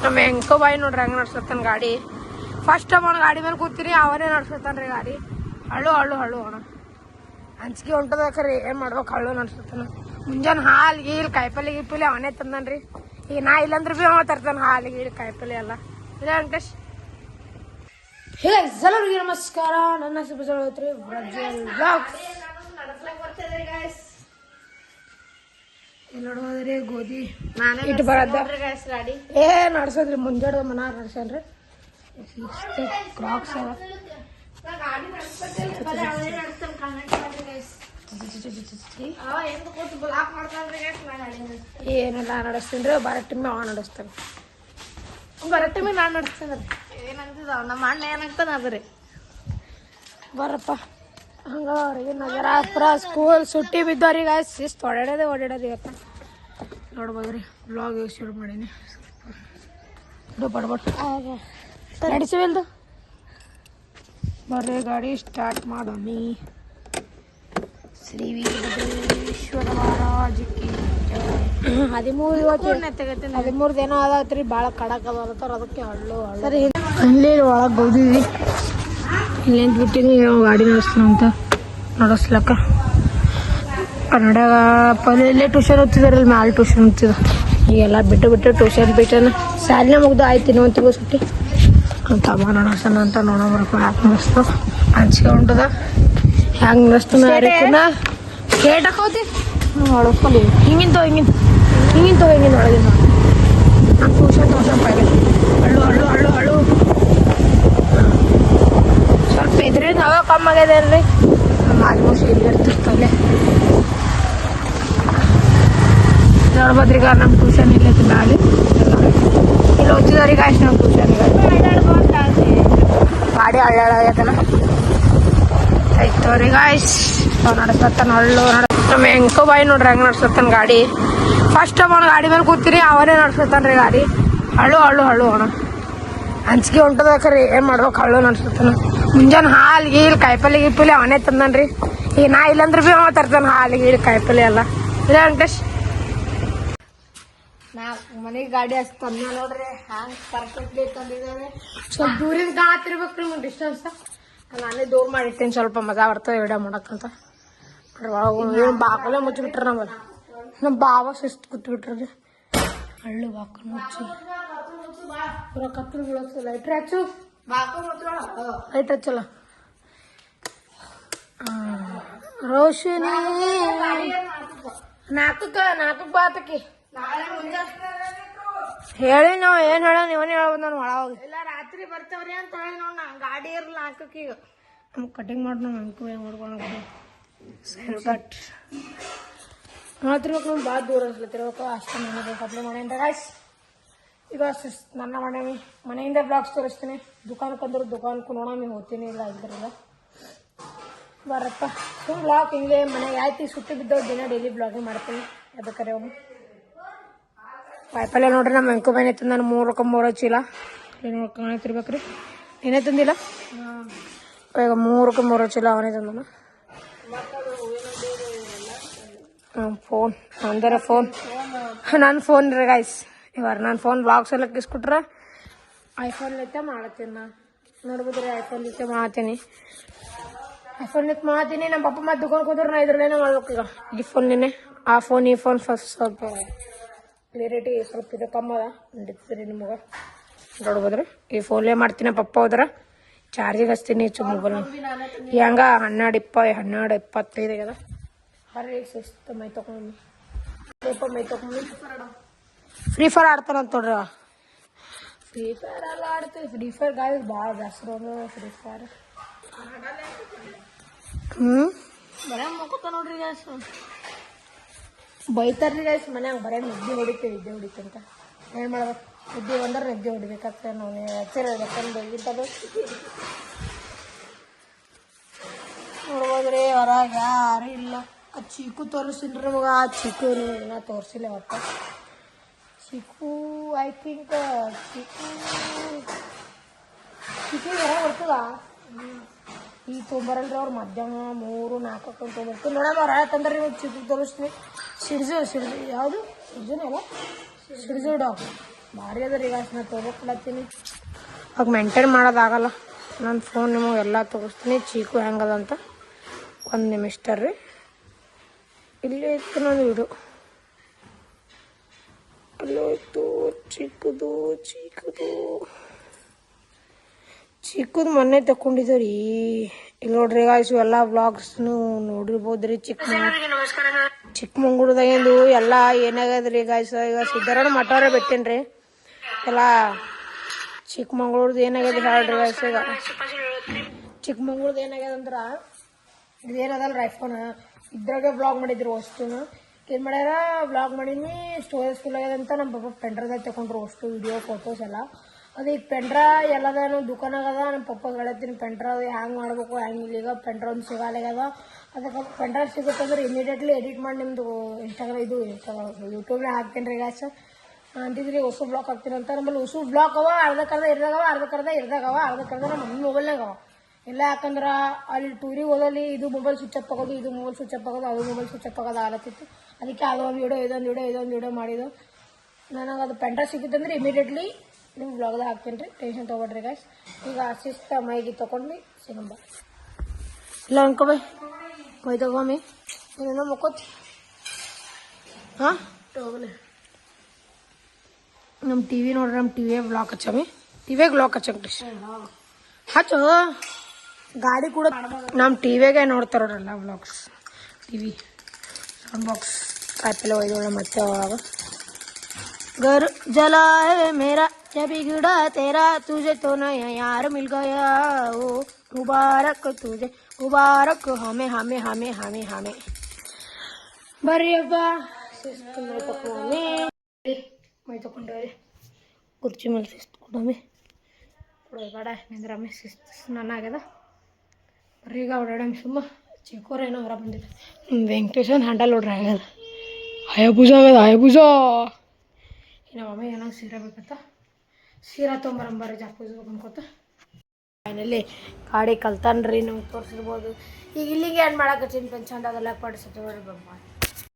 ನಮ್ಮ ಹೆಂಕೋ ಬಾಯಿ ನೋಡ್ರಿ ಹಂಗೆ ನಡ್ಸತ್ತಾನ ಗಾಡಿ. ಫಸ್ಟ್ ಟೈಮ್ ಅವ್ನು ಗಾಡಿ ಮೇಲೆ ಕೂತೀನಿ, ಅವನೇ ನಡ್ಸತ್ತಾನ ರೀ ಗಾಡಿ. ಹಳ್ಳು ಹಳ್ಳು ಹಳ್ಳು ಅಣ್ಣ, ಅಂಜಿಕೆ ಹೊಂಟದಕ್ರಿ ಏನು ಮಾಡ್ಬೇಕು. ಹಳ್ಳು ನಡ್ಸತ್ತಾನ. ಮುಂಜಾನೆ ಹಾಲು ಗೀಲ್ ಕಾಯಿಪಲ್ಲೆ ಗಿಪ್ಪಲೆ ಅವನೇ ತಂದನ್ರಿ. ಈಗ ನಾ ಇಲ್ಲಂದ್ರೆ ಭೀ ಅವ ತರ್ತಾನೆ ಹಾಲು ಗೀಲ್ ಕಾಯಿಪಲ್ಲೆ ಎಲ್ಲ. ಇಲ್ಲ ವೆಂಕಟೇಶ್. ಹೇ ಎಲ್ಲರಿಗೂ ನಮಸ್ಕಾರ, ನನ್ನ ಹೆಸರು ಹೇಳ್ತೀರಿ ಪ್ರಜ್ವಲ್ ಬ್ಲಾಗ್ಸ್. ನೋಡೋದ್ರಿ ಗೋಧಿ ಇಟ್ಟು ಬರತ್ತ ಏ ನಡ್ಸೋದ್ರಿ. ಮುಂಜಾನೆ ಮನ ನಡ್ಸನ್ರಿ. ಕ್ರಾಕ್ಸ್ ಏನೆಲ್ಲ ನಡೆಸ್ತೀನಿ. ಬರಟ್ಟಿಮೆ ಅವ ನಡೆಸ್ತಾನೆ. ಬರಟ್ಟಿಮೆ ನಾನು ನಡೆಸ್ತೇನೆ ರೀ. ಏನಂತಿದ ನಮ್ಮ ಅಣ್ಣ ಏನಾಗ್ತಾನೆ ಅದ್ರಿ. ಬರಪ್ಪ ಹಂಗ ಅವ್ರಿಗೆ ನಗರಾಪುರ ಸ್ಕೂಲ್ ಸುಟ್ಟಿ ಬಿದ್ದವ್ರಿಗೆ ಶಿಸ್ತು ಓಡಾಡೋದು ಇವತ್ತು ನೋಡ್ಬೋದ್ರಿ. ಬ್ಲಾಗ್ ಶುರು ಮಾಡೀನಿ. ಪಡ್ಬಟ್ಟು ನಡೆಸಿವಿಲ್ದು ಬರ್ರಿ ಗಾಡಿ ಸ್ಟಾರ್ಟ್ ಮಾಡೋನಿ. ಶ್ರೀ ವೀರಭದ್ರೇಶ್ವರ ಮಹಾರಾಜಕ್ಕೆ 13 ದಿನ ಆದತ್ರಿ. ಭಾಳ ಕಡಕ್ ಅದತ್ತಾರ, ಅದಕ್ಕೆ ಹಳ್ಳು ಸರಿ. ಅಲ್ಲಿ ಒಳಗೆ ಗೋದಿದ್ವಿ, ಇಲ್ಲೇಂತ ಬಿಟ್ಟಿನಿ ಗಾಡಿ ನಡೆಸ್ತಾನಂತ ನಡೆಸ್ಲಕ್ಕ. ಕನ್ನಡಾಗ ಪಲ್ಲೆ ಟ್ಯೂಷನ್ ಓದ್ತಿದಾರಲ್ಲ, ಮ್ಯಾಲೆ ಟ್ಯೂಷನ್ ಓದ್ತಿದ. ಈಗೆಲ್ಲ ಬಿಟ್ಟು ಟ್ಯೂಷನ್ ಬಿಟ್ಟನ. ಶಾಲಿನ ಮುಗ್ದು ಆಯ್ತು ಇನ್ನೊಂದು ಸುಟ್ಟಿ ಅಂತ ನಡೆಸೋಣ ಅಂತ ನೋಡೋಬರಪ್ಪ. ಯಾಕೆ ನಡೆಸ್ತಾವ ಅಂಚಿಕೆ ಉಂಟದ ಹೆಂಗೆ ನಡೆಸ್ತಾನ ಕೇಟ್ ಹಾಕೋತಿ ಹೊಳಸ್ಕೊಂಡು ಹಿಂಗಿಂತ ಒಳಗಿನ ನಾನು ಟ್ಯೂಷನ್ ಪಾಯ್ಗೆ ಹಳ್ಳು ಸ್ವಲ್ಪ ಇದ್ರಿ ನಾವೇ ಕಮ್ಮಿ ಆಗ್ಯದ ಅಲ್ರಿ. ಆಲ್ಮೋಸ್ಟ್ ಇಲ್ಲಿ ಇರ್ತಿರ್ತವಲ್ಲೇ ನೋಡ್ಬೋದ್ರೀಗ ನಮ್ಮ ಟ್ಯೂಷನ್ ಇಲ್ಲೈತಿ ಮ್ಯಾಲೆ. ಇಲ್ಲಿ ಓದ್ತಿದವ್ರಿಗೆ ಅಷ್ಟು ನಮ್ಮ ಟ್ಯೂಷನ್ಗೆ ಗಾಡಿ ಹಳ್ಳಾಡತ್ತನ ಆಯ್ತವ್ರಿ ಗಾಯ್ಸ್. ನಡ್ಸತ್ತಾನ ಹಳ್ಳು ನಮ್ಮ ಹೆಂಕೋ ಬಾಯಿ ನೋಡ್ರಿ ಹಂಗೆ ನಡ್ಸತ್ತಾನ ಗಾಡಿ. ಫಸ್ಟ್ ಟೈಮ್ ಅವ್ನು ಗಾಡಿ ಮೇಲೆ ಕೂತೀನಿ, ಅವನೇ ನಡ್ಸತ್ತಾನ ರೀ ಗಾಡಿ. ಹಳ್ಳು ಅಣ್ಣ, ಅಂಜಿಕೆ ಹೊಂಟದಕ್ರಿ ಏನು ಮಾಡ್ಬೇಕು. ಹಳ್ಳು ನಡ್ಸತ್ತಾನ. ಮುಂಜಾನೆ ಹಾಲು ಗೀಲ್ ಕಾಯಿಪಲ್ಲೆ ಗಿಪ್ಪಲೆ ಅವನೇ ತಂದನ್ರಿ. ಈಗ ನಾ ಇಲ್ಲಂದ್ರೆ ಭೀ ಅವ ತರ್ತಾನೆ ಹಾಲು ಗೀಲ್ ಕಾಯಿಪಲ್ಲೆ ಎಲ್ಲ. ಇಲ್ಲ ವೆಂಕಟೇಶ್. ನಾ ಮನೆಗೆ ಗಾಡಿ ಅಷ್ಟು ತಂದ ನೋಡ್ರಿ ಹ್ಯಾಂಗೆ ಪರ್ಫೆಕ್ಟ್ಲಿ ತಂದಿದ್ದಾರೆ. ಸ್ವಲ್ಪ ದೂರಿಂದ ಕಾತಿರ್ಬೇಕ್ರಿ ನಿಮ್ಗೆ ಡಿಸ್ಟೆನ್ಸ್. ನಾನೇ ದೂರ ಮಾಡಿರ್ತೇನೆ, ಸ್ವಲ್ಪ ಮಜಾ ಬರ್ತದೆ ವಿಡಿಯೋ ಮಾಡಕ್ಕಂತ. ಬಾಕಲೆ ಮುಚ್ಚಿಬಿಟ್ರೆ ನಮ್ಮ ಬಾವ ಶಿಸ್ತು ಕೂತ್ಬಿಟ್ರಿ. ಹಳ್ಳು ಬಾಕಲು ಮುಚ್ಚಿ ಪೂರ ಕತ್ತಲು ಬೀಳೋದು. ಲೈಟ್ರ್ ಹಚ್ಚು, ಲೈಟ್ ಹಚ್ಚಲ್ಲ. ರೋಶಿನಿ ನಾಲ್ಕು ಬಾತಕಿ ಹೇಳಿ ನಾವು ಏನು ಹೇಳ ನೀವನೇ ಹೇಳ್ಬೋದು. ನಾನು ಒಳಗೆ ಎಲ್ಲ ರಾತ್ರಿ ಬರ್ತವ್ರಿ ಅಂತ ಹೇಳಿ ನೋಡ. ಗಾಡಿ ಇರಲ್ಲ ಹಾಕಕ್ಕೆ. ಈಗ ನಮ್ಗೆ ಕಟಿಂಗ್ ಮಾಡಿ ನಾವು ಅಂಕು ಹೆಂಗೆ ಮಾಡ್ಕೊಂಡು ಸರಿ ಕಟ್ ಮಾಡ್ತಿರ್ಬೇಕು. ನಮ್ಗೆ ಭಾಳ ದೂರ ಅನ್ಸ್ಲತ್ತಿರ್ಬೇಕು. ಅಷ್ಟು ಮನೆಬೇಕು ಅಪ್ಲೈ ಮಾಡೇನ್ರಿ ಗಾಯ್ಸ್. ಈಗ ನನ್ನ ಮಾಡೇವಿ ಮನೆಯಿಂದ ಬ್ಲಾಗ್ಸ್ ತೋರಿಸ್ತೀನಿ. ದುಕಾನಕ್ಕಂದ್ರೆ ದುಕಾನಕ್ಕೂ ನೋಡೋಣ ಹೋಗ್ತೀನಿ. ಇಲ್ಲ ಇದ್ರಿಂದ ಬರಪ್ಪ ಸುಮ್ ಬ್ಲಾಗ್ ಹಿಂಗೆ ಮನೆಗೆ ಆಯ್ತು. ಸುಟ್ಟಿ ಬಿದ್ದವ್ರು ದಿನ ಡೈಲಿ ಬ್ಲಾಗಿಂಗ್ ಮಾಡ್ತೀನಿ. ಅದಕ್ಕರೆ ಹೋಗಿ ಕಾಯಿಪಲ್ಲೆ ನೋಡ್ರಿ ನಮ್ಮ ಹೆಂಕೋ ಬೇನೆ ತಂದು ನಾನು 3 ಚೀಲ ಕಾಣತಿರ್ಬೇಕ್ರಿ. ಏನೇ ತಂದಿಲ್ಲ ಈಗ 3 ಚೀಲ ಅವನೇ ತಂದನು. ಫೋನ್ ಅಂದರೆ ನನ್ನ ಫೋನ್ ರೀ ಗಾಯ್ಸ್. ಇವಾಗ ನಾನು ಫೋನ್ ಬ್ಲಾಗ್ಸ್ ಎಲ್ಲ ಕಿಸ್ಕೊಟ್ರೆ ಐಫೋನ್ ಐತೆ ಮಾಡತ್ತೀನಿ. ನಾನು ನೋಡ್ಬೋದ್ರಿ ಐಫೋನ್ ಐತೆ ಮಾಡತ್ತೀನಿ. ನಮ್ಮ ಪಪ್ಪ ಮತ್ತೆ ದುಕಾನ್ಗೆ ಹೋದ್ರೆ ನಾ ಇದ್ರಲ್ಲೇನೆ ಮಾಡ್ಬೇಕು. ಈಗ ಈ ಫೋನ್ನೇ ಆ ಫೋನ್ ಈ ಫೋನ್ ಫಸ್ಟ್ ಸ್ವಲ್ಪ ಕ್ಲಿಯರಿಟಿ ಸ್ವಲ್ಪ ಇದು ಕಮ್ಮದ ನಡೀತದ್ರಿ ನಿಮಗೆ. ನೋಡ್ಬೋದ್ರಿ ಈ ಫೋನ್ಲೇ ಮಾಡ್ತೀನಿ. ಪಪ್ಪ ಹೋದ್ರೆ ಚಾರ್ಜಿಗೆ ಹಚ್ತೀನಿ ಮೊಬೈಲ್. ಹೆಂಗ 12:25 ಆಗ್ಯದ. ಬರ್ರಿ ಶಿಸ್ತು ಮೈ ತಗೊಂಡು ಫ್ರೀ ಫೈರ್ ಆಡ್ತಾನಂತ ನೋಡ್ರಿ. ಫ್ರೀ ಫೈರ್ ಎಲ್ಲ ಆಡ್ತೀವಿ. ಫ್ರೀ ಫೈರ್ ಗಾಯ ಭಾಳ ಜಾಸ್ತಿ ಫ್ರೀ ಫೈರ್ ಬರೇ ಮುಖತ ನೋಡ್ರಿ ಗ್ಯಾಸ್. ಬೈತಾರ್ರಿ ಗ್ಯಾಸ್ ಮನ್ಯಾಗ ಬರೇ ನಿದ್ದೆ ಹೊಡಿತಂತ. ಏನು ಮಾಡ್ಬೇಕು, ನಿದ್ದೆ ಬಂದ್ರೆ ನಿದ್ದೆ ಹೊಡಿಬೇಕಾಗ್ತದೆ. ನಾವು ಎಚ್ಚರ ಹೇಳ್ಬೇಕಂದು ಇಂಥದ್ದು ನೋಡ್ಬೋದ್ರಿ. ಹೊರಗೆ ಯಾರು ಇಲ್ಲ. ಆ ಚೀಕು ತೋರಿಸ್ತೀನಿ ನಮಗೆ. ಆ ಚೀಕು ಇನ್ನೂ ತೋರಿಸಿಲ್ಲ ಒಟ್ಟು. ಚೀಕು ಐ ಥಿಂಕ್ ಚೀಕು ಹೊರ ಬರ್ತದ. ಈಗ ತೊಗೊಂಬರಲ್ರಿ ಅವ್ರು. ಮಧ್ಯಾಹ್ನ 3-4 ತೊಗೊಂಬರ್ತೀವಿ. ನೋಡಮ್ಮ ಅವ್ರು ತಂದ್ರೆ ನೀವು ಚೀಕು ತೋರಿಸ್ತೀನಿ. ಸಿಡ್ಜು ಯಾವುದು ಸಿಡ್ಜುನೇ ಅಲ್ಲ, ಸಿಡ್ಜು ಡಾಗ್ ಭಾರಿ ಅದ ರೀ ಗಾಯ್ಸ್. ನಾ ತೊಗೊಳತ್ತೀನಿ ಅವಾಗ ಮೇಂಟೈನ್ ಮಾಡೋದಾಗಲ್ಲ. ನನ್ನ ಫೋನ್ ನಿಮಗೆ ಎಲ್ಲ ತೋರಿಸ್ತೀನಿ ಚೀಕು ಹೆಂಗದ ಅಂತ. ಒಂದು ನಿಮಿಷ ರೀ. ಇಲ್ಲೇ ಇತ್ತು ನಾನು ವಿಡಿಯೋ, ಅಲ್ಲೋ ಇತ್ತು ಚಿಕ್ಕದು ಮೊನ್ನೆ ತಗೊಂಡಿದ್ದೆ ರೀ. ಇಲ್ಲಿ ನೋಡ್ರಿ ಗಾಯ್ಸ್, ಎಲ್ಲ ವ್ಲಾಗ್ಸ್ನು ನೋಡಿರ್ಬೋದು ರೀ. ಚಿಕ್ಕಮಂಗ್ಳೂರ್ದಾಗಿಂದು ಎಲ್ಲ ಏನಾಗದ್ರಿ ಗಾಯ್ಸ್. ಈಗ ಸಿದ್ದರಾಮಯ್ಯ ಮಠವರೇ ಬಿಟ್ಟೇನ್ರಿ ಎಲ್ಲ. ಚಿಕ್ಕಮಂಗ್ಳೂರ್ದು ಏನಾಗ್ಯದ ಹೇಳ್ರಿ ಗಾಯ್ಸ್. ಈಗ ಚಿಕ್ಕಮಂಗ್ಳೂರ್ದು ಏನಾಗ್ಯದಂದ್ರೆ ಇದೇನದಲ್ರಿ ಐಫೋನ್, ಇದ್ರಾಗೆ ಬ್ಲಾಗ್ ಮಾಡಿದ್ರು ಅಷ್ಟುನ. ಏನು ಮಾಡ್ಯಾರ, ಬ್ಲಾಗ್ ಮಾಡೀನಿ ಸ್ಟೋರೇಜ್ ಫುಲ್ ಆಗ್ಯದಂತ ನಮ್ಮ ಪಪ್ಪ ಪೆಂಡ್ರೈವ್ದಾಗ ತಗೊಂಡ್ರು ಅಷ್ಟು ವಿಡಿಯೋ ಫೋಟೋಸ್ ಎಲ್ಲ. ಅದು ಈಗ ಪೆಂಡ್ರೈವ್ ಎಲ್ಲದ ದುಕಾನಾಗದ. ನಮ್ಮ ಪಪ್ಪ ಹೇಳ್ತೀನಿ ಪೆಂಡ್ರೈವ್ ಹ್ಯಾಂಗೆ ಮಾಡ್ಬೇಕು ಹ್ಯಾಂಗೆ ಇಲ್ಲ. ಈಗ ಪೆಂಡ್ರೈವ್ ಸಿಗಲ್ಲಾಗ್ಯದ. ಅದಕ್ಕೆ ಪೆಂಡ್ರೈವ್ ಸಿಗುತ್ತಂದ್ರೆ ಇಮಿಡಿಯೇಟ್ಲಿ ಎಡಿಟ್ ಮಾಡಿ ನಿಮ್ಮದು ಯೂಟ್ಯೂಬ್ನಾಗ ಹಾಕ್ತೀನಿ ರೀ ಗಾಯ್ಸ್. ಅಂತಿದ್ರಿ ಹೊಸ ಬ್ಲಾಗ್ ಹಾಕ್ತೀನಿ ಅಂತ. ನಮ್ಮಲ್ಲಿ ಹೊಸ ಬ್ಲಾಗ್ ಅವ, ಅರ್ಧಕ್ಕರ್ಧ ಇರ್ದಾಗವ, ಅರ್ಧಕ್ಕರ್ಧ ನಮ್ಮ ಮಮ್ಮಿ ಮೊಬೈಲ್ನಾಗ ಅವ ಇಲ್ಲ. ಯಾಕಂದ್ರೆ ಅಲ್ಲಿ ಟೂರಿಗೆ ಹೋದಲ್ಲಿ ಇದು ಮೊಬೈಲ್ ಸ್ವಿಚ್ ಅಪ್ ಆಗೋದು, ಇದು ಮೊಬೈಲ್ ಸ್ವಿಚ್ ಅಪ್ ಆಗೋದು, ಅದು ಮೊಬೈಲ್ ಸ್ವಿಚ್ ಅಪ್ ಆಗೋದು ಆಗತ್ತಿತ್ತು. ಅದಕ್ಕೆ ಅದೊಂದು ವಿಡಿಯೋ ಇದೊಂದು ವಿಡಿಯೋ ಮಾಡಿದ್ದು. ನನಗೆ ಅದು ಪೆಂಡ್ರೈವ್ ಸಿಗುತ್ತಂದ್ರೆ ಇಮಿಡಿಯೇಟ್ಲಿ ನಿಮ್ಮ ಬ್ಲಾಗ್ದಾಗ ಹಾಕ್ತೀನಿ ರೀ. ಟೆನ್ಷನ್ ತೊಗೊಬೇಡ್ರಿ ಗಾಯ್ಸ್. ಈಗ ಶಿಸ್ತ ಮೈಗೆ ತೊಗೊಂಡು ಸಿಗಂಬ ಇಲ್ಲ ಅನ್ಕೊಬೈ ಮೈ ತಗೊಮ್ಮಿ ನೀನೇನೋ ಮುಕ್ಕೋತಿ. ಹಾಂ ಹೋಗಲಿ. ನಮ್ಮ ಟಿ ವಿ ನೋಡ್ರಿ, ನಮ್ಮ ಟಿವಿಯಾಗ ಬ್ಲಾಕ್ ಹಚ್ಚಮಿ. ಟಿವಿಯಾಗ ಬ್ಲಾಕ್ ಹಚ್ಚಂಗ್ರಿ ಹಚ್ಚು. ಗಾಡಿ ಕೂಡ ನಮ್ಮ ಟಿವಿಯಾಗೆ ನೋಡ್ತಾರ ನೋಡ್ರಲ್ಲ ಬ್ಲಾಗ್ಸ್. ಟಿವಿ ಸೌಂಡ್ ಬಾಕ್ಸ್ ಕಾಯಿಪಲ್ಲೆ ಒಯ್ದೊಳ್ಳೆ ಮತ್ತೆ ಅವಾಗ घर जला है मेरा क्या बिगड़ा तेरा तुझे तो नया यार मिल गया ओ मुबारक तुझे मुबारक हमें हमें हमें हमें हमें ಬರ್ರಿ ಹಬ್ಬ. ಶಿಸ್ತು ಮೈ ತಕೊಂಡೆ ಕುರ್ಚಿ ಮೇಲೆ ಶಿಸ್ತು ಕೊಡಮ್ಮಿ ಕೊಡೋದು ಬೇಡ ನಿಂದ್ರಮ್ಮಿ. ಶಿಸ್ತು ನನ್ನಾಗ್ಯದ. ಬರ್ರಿ ಈಗ ಓಡಾಡಮ್ಮಿ ಸುಮ್ಮ. ಚಿಕ್ಕೋರು ಏನೋ ಹೊರ ಬಂದಿದೆ. ವೆಂಕಟೇಶನ್ ಹ್ಯಾಂಡಲ್ ನೋಡ್ರಿ ಆಗ್ಯದ. ಹಯಭುಜ ಆಗ್ಯದ ಹಯಭುಜ. ಇನ್ನು ಮಮ್ಮಿ ಏನೋ ಸೀರೆ ಬೇಕತ್ತ, ಸೀರೆ ತೊಗೊಂಬರಂಬರ್ರಿ ಜಾಪೂಸ್ ಅನ್ಕೋತ. ಫೈನಲಿ ಗಾಡಿ ಕಲ್ತಾನ್ರಿ, ನೀವು ತೋರಿಸಿರ್ಬೋದು. ಈಗ ಇಲ್ಲಿಗೆ ಏನು ಮಾಡಕ್ಕೆ ಚಂದ ಅದೆಲ್ಲ ಪಡಿಸುತ್ತೆ ಬರ್ರಿ.